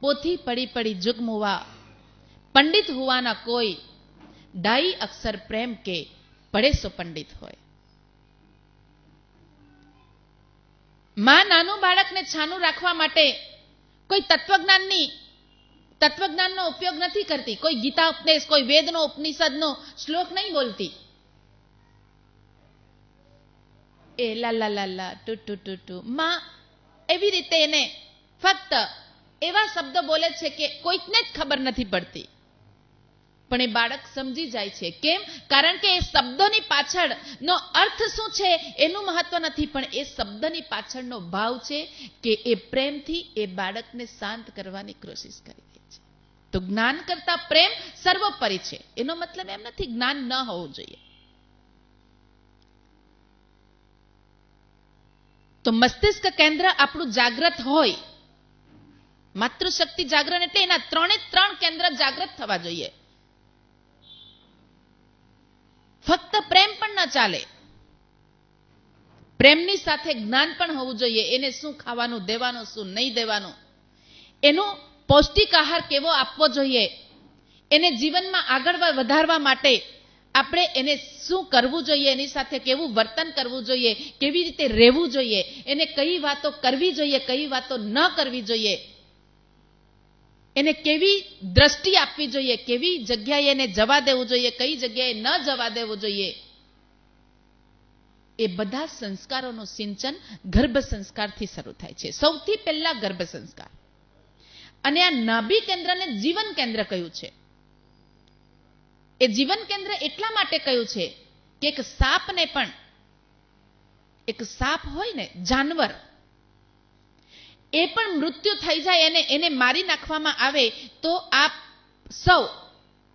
પોથી પડી પડી જુગમુવા, પંડિત હુआ ના કોઈ, ડાઈ અક્ષર પ્રેમ કે, પડે સો પંડિત હોય. માં નાનું બાળકને છાનું રાખવા માટે કોઈ તત્વજ્ઞાનનો ઉપયોગ નથી કરતી, કોઈ ગીતા ઉપદેશ, કોઈ વેદનો ઉપનિષદનો શ્લોક નહીં બોલતી. એ લા લા લા લા ટુ ટુ ટુ ટુ, માં એવી રીતે એને ફક્ત એવા શબ્દ બોલે છે કે કોઈકને જ ખબર નથી પડતી, પણ એ બાળક સમજી જાય છે. કેમ? કારણ કે એ શબ્દોની પાછળનો અર્થ શું છે એનું મહત્વ નથી, પણ એ શબ્દની પાછળનો ભાવ છે કે એ પ્રેમથી એ બાળકને શાંત કરવાની કોશિશ કરી રહી છે. તો જ્ઞાન કરતા પ્રેમ સર્વોપરી છે. એનો મતલબ એમ નથી જ્ઞાન ન હોવું જોઈએ. તો મસ્તિષ્ક કેન્દ્ર આપણું જાગ્રત હોય, માતૃશક્તિ જાગરણ એટલે એના 3 કેન્દ્ર જાગ્રત થવા જોઈએ. ફક્ત પ્રેમ પણ ન ચાલે, પ્રેમની સાથે જ્ઞાન પણ હોવું જોઈએ. એને શું ખાવાનું દેવાનું, શું નહીં દેવાનું, એનો પૌષ્ટિક આહાર કેવો આપવો જોઈએ, એને જીવનમાં આગળ વધારવા માટે આપણે એને શું કરવું જોઈએ, એની સાથે કેવું વર્તન કરવું જોઈએ, કેવી રીતે રહેવું જોઈએ, એને કઈ વાતો કરવી જોઈએ, કઈ વાતો ન કરવી જોઈએ, એને કેવી દ્રષ્ટિ આપવી જોઈએ, કેવી જગ્યાએ એને જવા દેવું જોઈએ, કઈ જગ્યાએ ન જવા દેવું જોઈએ. એ બધા સંસ્કારોનું સિંચન ગર્ભ સંસ્કારથી શરૂ થાય છે. સૌથી પહેલા ગર્ભ સંસ્કાર. અને આ નાભી કેન્દ્રને જીવન કેન્દ્ર કહ્યું છે. એ જીવન કેન્દ્ર એટલા માટે કહ્યું છે કે એક સાપ હોય ને, જાનવર, એ પણ મૃત્યુ થઈ જાય અને એને મારી નાખવામાં આવે તો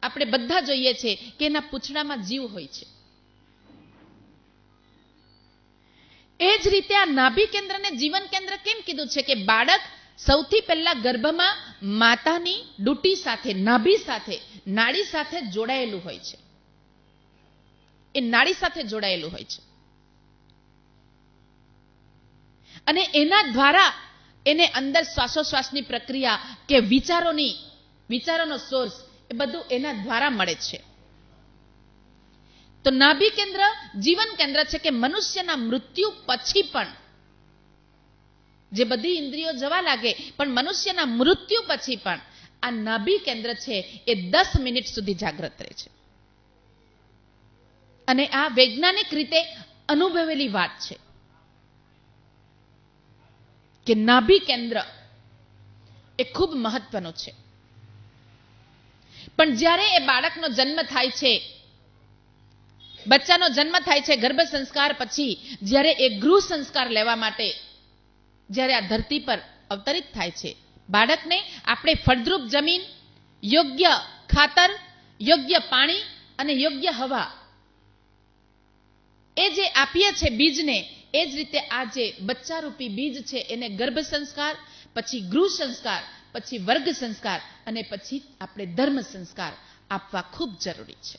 આપણે બધા જોઈએ છે કે એના પૂંછડામાં જીવ હોય છે. એ જ રીતે આ નાભી કેન્દ્રને જીવન કેન્દ્ર કેમ કીધું છે કે બાળક સૌથી પહેલા ગર્ભમાં માતાની ડૂટી સાથે, નાભી સાથે, નાડી સાથે જોડાયેલું હોય છે. એ નાડી સાથે જોડાયેલું હોય છે અને એના દ્વારા એને અંદર શ્વાસોશ્વાસની પ્રક્રિયા કે વિચારોનો સોર્સ એ બધું એના દ્વારા મળે છે. તો નાભી કેન્દ્ર જીવન કેન્દ્ર છે કે મનુષ્યના મૃત્યુ પછી પણ, જે બધી ઇન્દ્રિયો જવા લાગે પણ મનુષ્યના મૃત્યુ પછી પણ આ નાભી કેન્દ્ર છે એ 10 મિનિટ સુધી જાગ્રત રહે છે. અને આ વૈજ્ઞાનિક રીતે અનુભવેલી વાત છે કે નાભી કેન્દ્ર એ ખૂબ મહત્વનું છે. પણ જ્યારે એ બાળકનો જન્મ થાય છે, બચ્ચાનો જન્મ થાય છે, ગર્ભ સંસ્કાર પછી જ્યારે એ ગૃહ સંસ્કાર લેવા માટે જ્યારે આ ધરતી પર અવતરિત થાય છે, બાળકને આપણે ફળદ્રુપ જમીન, યોગ્ય ખાતર, યોગ્ય પાણી અને યોગ્ય હવા એ જે આપીએ છે બીજને, એ જ રીતે આ જે બચ્ચારૂપી બીજ છે એને ગર્ભ સંસ્કાર, પછી ગૃહ સંસ્કાર, પછી વર્ગ સંસ્કાર અને પછી આપણે ધર્મ સંસ્કાર આપવા ખૂબ જરૂરી છે.